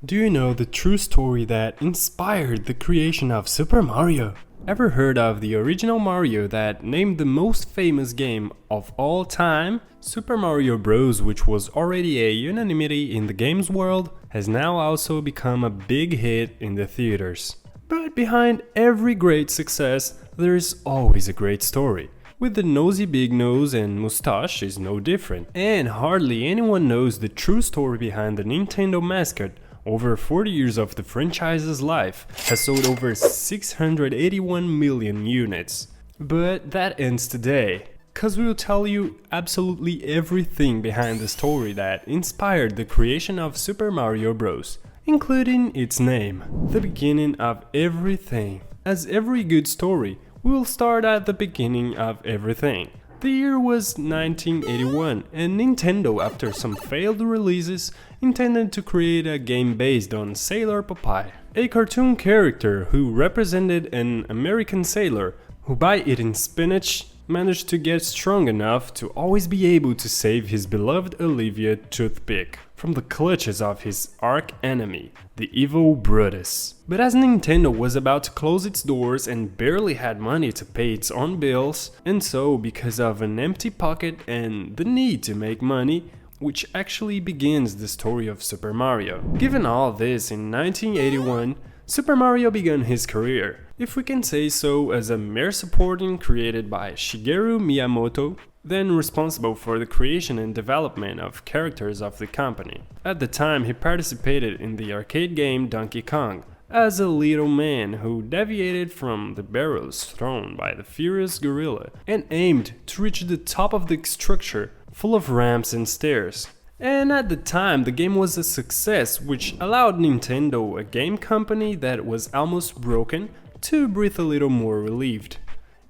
Do you know the true story that inspired the creation of Super Mario? Ever heard of the original Mario that named the most famous game of all time? Super Mario Bros., which was already a unanimity in the games world, has now also become a big hit in the theaters. But behind every great success, there is always a great story. With the nosy big nose and mustache is no different. And hardly anyone knows the true story behind the Nintendo mascot. Over 40 years of the franchise's life, has sold over 681 million units. But that ends today, cause we will tell you absolutely everything behind the story that inspired the creation of Super Mario Bros., including its name, the beginning of everything. As every good story, we will start at the beginning of everything. The year was 1981, and Nintendo, after some failed releases, intended to create a game based on Sailor Popeye, a cartoon character who represented an American sailor who, by eating spinach, managed to get strong enough to always be able to save his beloved Olivia Toothpick from the clutches of his arch-enemy, the evil Brutus. But as Nintendo was about to close its doors and barely had money to pay its own bills, and so because of an empty pocket and the need to make money, which actually begins the story of Super Mario. Given all this, in 1981, Super Mario began his career, if we can say so, as a mere supporting created by Shigeru Miyamoto, then responsible for the creation and development of characters of the company. At the time, he participated in the arcade game Donkey Kong, as a little man who deviated from the barrels thrown by the furious gorilla and aimed to reach the top of the structure full of ramps and stairs. And at the time, the game was a success, which allowed Nintendo, a game company that was almost broken, to breathe a little more relieved.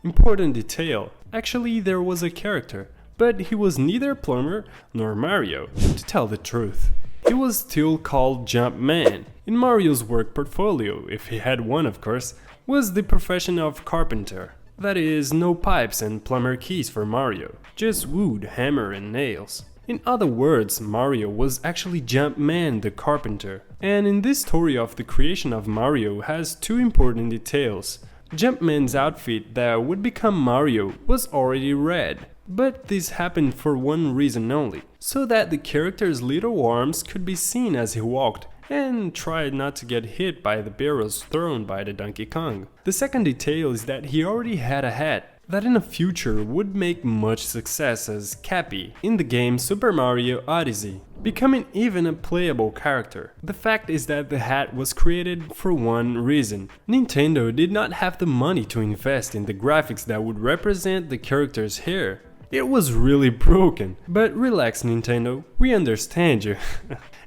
Important detail, actually there was a character, but he was neither Plumber nor Mario, to tell the truth. He was still called Jumpman. In Mario's work portfolio, if he had one of course, was the profession of carpenter. That is, no pipes and plumber keys for Mario, just wood, hammer and nails. In other words, Mario was actually Jumpman the carpenter. And in this story of the creation of Mario has two important details. Jumpman's outfit that would become Mario was already red. But this happened for one reason only, so that the character's little arms could be seen as he walked and tried not to get hit by the barrels thrown by the Donkey Kong. The second detail is that he already had a hat that in the future would make much success as Cappy in the game Super Mario Odyssey, becoming even a playable character. The fact is that the hat was created for one reason. Nintendo did not have the money to invest in the graphics that would represent the character's hair. It was really broken. But relax, Nintendo, we understand you.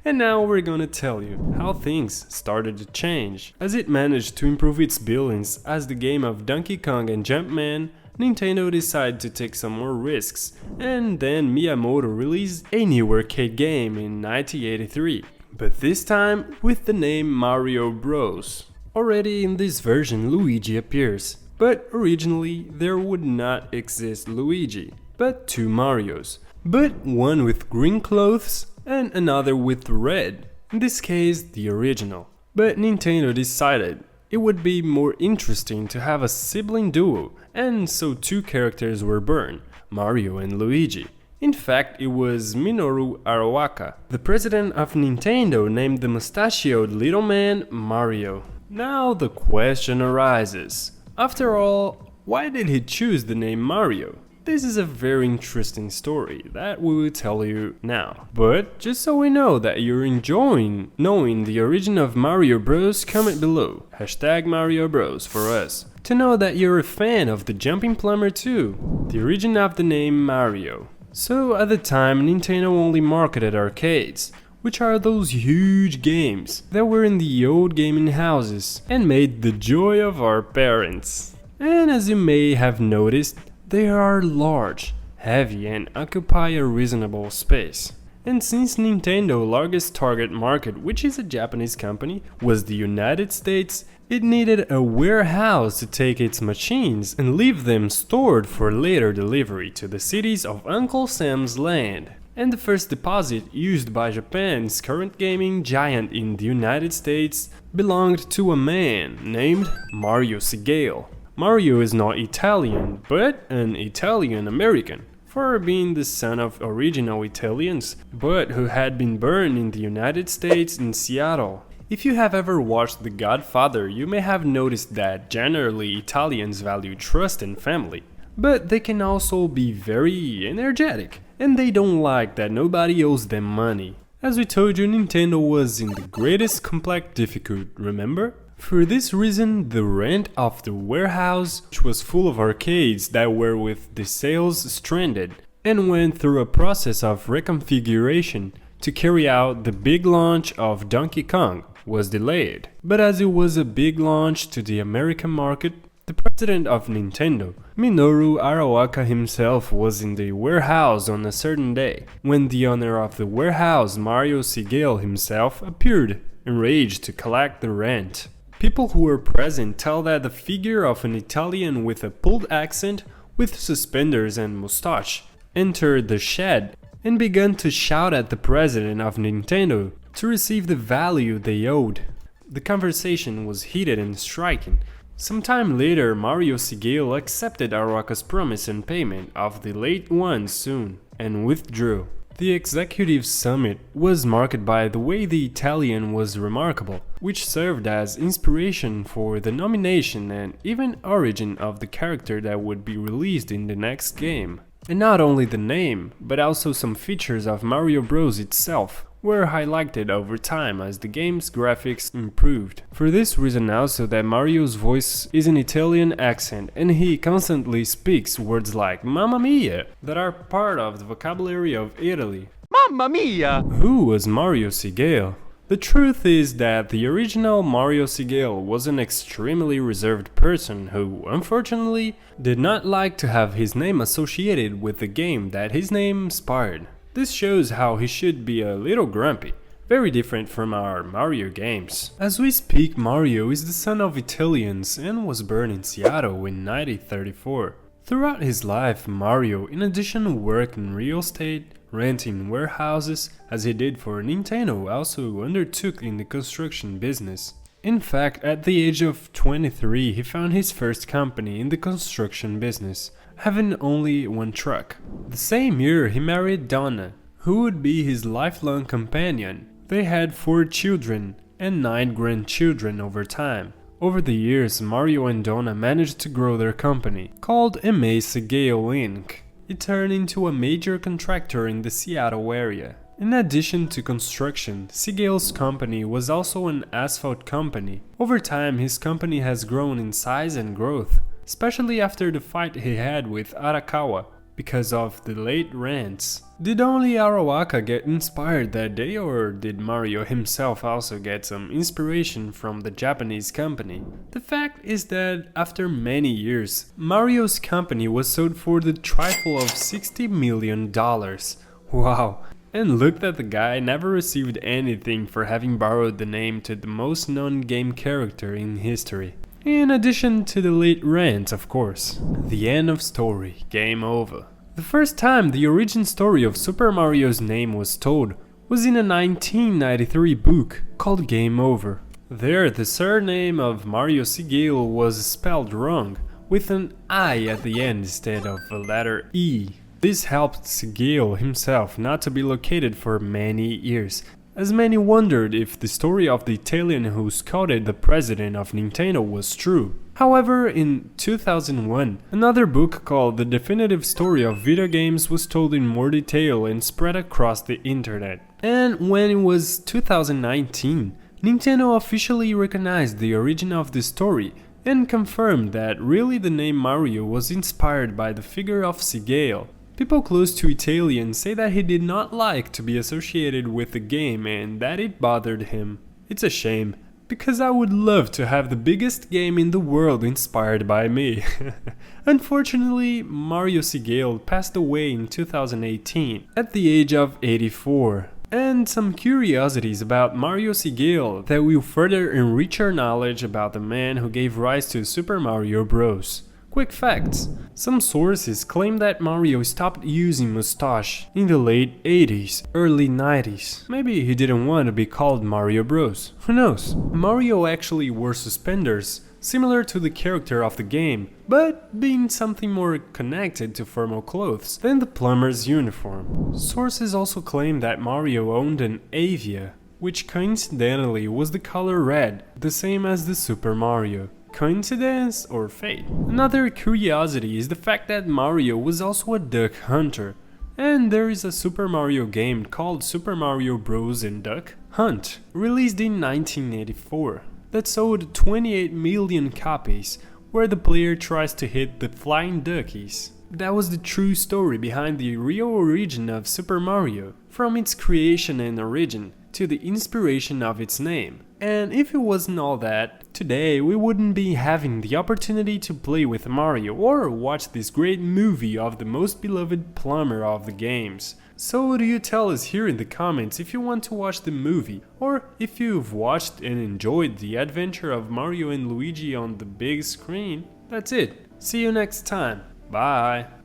And now we're gonna tell you how things started to change. As it managed to improve its billings as the game of Donkey Kong and Jumpman, Nintendo decided to take some more risks, and then Miyamoto released a new arcade game in 1983, but this time with the name Mario Bros. Already in this version Luigi appears, but originally there would not exist Luigi, but two Marios, but one with green clothes and another with red, in this case the original. But Nintendo decided it would be more interesting to have a sibling duo, and so two characters were born, Mario and Luigi. In fact, it was Minoru Arawaka, the president of Nintendo, named the mustachioed little man Mario. Now the question arises, after all, why did he choose the name Mario? This is a very interesting story that we will tell you now. But just so we know that you're enjoying knowing the origin of Mario Bros, comment below. #Mario Bros for us. To know that you're a fan of the Jumping Plumber too. The origin of the name Mario. So at the time, Nintendo only marketed arcades, which are those huge games that were in the old gaming houses and made the joy of our parents. And as you may have noticed, they are large, heavy and occupy a reasonable space. And since Nintendo's largest target market, which is a Japanese company, was the United States, it needed a warehouse to take its machines and leave them stored for later delivery to the cities of Uncle Sam's land. and the first deposit used by Japan's current gaming giant in the United States belonged to a man named Mario SEGALE. Mario is not Italian, but an Italian-American, for being the son of original Italians, but who had been born in the United States in Seattle. If you have ever watched The Godfather, you may have noticed that generally Italians value trust and family, but they can also be very energetic, and they don't like that nobody owes them money. As we told you, Nintendo was in the greatest complex difficulty, remember? For this reason, the rent of the warehouse, which was full of arcades that were with the sales stranded, and went through a process of reconfiguration to carry out the big launch of Donkey Kong, was delayed. But as it was a big launch to the American market, the president of Nintendo, Minoru Arawaka himself, was in the warehouse on a certain day, when the owner of the warehouse, Mario SEGALE himself, appeared, enraged to collect the rent. People who were present tell that the figure of an Italian with a pulled accent, with suspenders and mustache, entered the shed and began to shout at the president of Nintendo to receive the value they owed. The conversation was heated and striking. Sometime later, Mario SEGALE accepted Arawaka's promise and payment of the late one soon, and withdrew. The executive summit was marked by the way the Italian was remarkable, which served as inspiration for the nomination and even origin of the character that would be released in the next game. And not only the name, but also some features of Mario Bros itself were highlighted over time as the game's graphics improved. For this reason also that Mario's voice is an Italian accent and he constantly speaks words like Mamma Mia that are part of the vocabulary of Italy. Mamma Mia! Who was Mario SEGALE? The truth is that the original Mario SEGALE was an extremely reserved person who, unfortunately, did not like to have his name associated with the game that his name inspired. This shows how he should be a little grumpy, very different from our Mario games. As we speak, Mario is the son of Italians and was born in Seattle in 1934. Throughout his life, Mario, in addition, worked in real estate, renting warehouses, as he did for Nintendo, also undertook in the construction business. In fact, at the age of 23, he found his first company in the construction business, having only one truck. The same year, he married Donna, who would be his lifelong companion. They had 4 children and 9 grandchildren over time. Over the years, Mario and Donna managed to grow their company, called MA SEGALE Inc. It turned into a major contractor in the Seattle area. In addition to construction, SEGALE's company was also an asphalt company. Over time, his company has grown in size and growth, especially after the fight he had with Arakawa because of the late rents. Did only Arawaka get inspired that day, or did Mario himself also get some inspiration from the Japanese company? The fact is that after many years, Mario's company was sold for the trifle of $60 million. Wow! And look that the guy never received anything for having borrowed the name to the most known game character in history. In addition to the late rent, of course. The end of story. Game over. The first time the origin story of Super Mario's name was told was in a 1993 book called Game Over. There, the surname of Mario SEGALE was spelled wrong, with an I at the end instead of a letter E. This helped SEGALE himself not to be located for many years, as many wondered if the story of the Italian who scouted the president of Nintendo was true. However, in 2001, another book called The Definitive Story of Video Games was told in more detail and spread across the internet. And when it was 2019, Nintendo officially recognized the origin of the story and confirmed that really the name Mario was inspired by the figure of SEGALE. People close to Italian say that he did not like to be associated with the game and that it bothered him. It's a shame, because I would love to have the biggest game in the world inspired by me. Unfortunately, Mario SEGALE passed away in 2018 at the age of 84. And some curiosities about Mario SEGALE that will further enrich our knowledge about the man who gave rise to Super Mario Bros. Quick facts. Some sources claim that Mario stopped using mustache in the late 80s, early 90s. Maybe he didn't want to be called Mario Bros. Who knows? Mario actually wore suspenders, similar to the character of the game, but being something more connected to formal clothes than the plumber's uniform. Sources also claim that Mario owned an Avia, which coincidentally was the color red, the same as the Super Mario. Coincidence or fate? Another curiosity is the fact that Mario was also a duck hunter, and there is a Super Mario game called Super Mario Bros. And Duck Hunt, released in 1984, that sold 28 million copies, where the player tries to hit the flying duckies. That was the true story behind the real origin of Super Mario, from its creation and origin to the inspiration of its name. And if it wasn't all that, today we wouldn't be having the opportunity to play with Mario or watch this great movie of the most beloved plumber of the games. So do you tell us here in the comments if you want to watch the movie, or if you've watched and enjoyed the adventure of Mario and Luigi on the big screen. That's it. See you next time. Bye.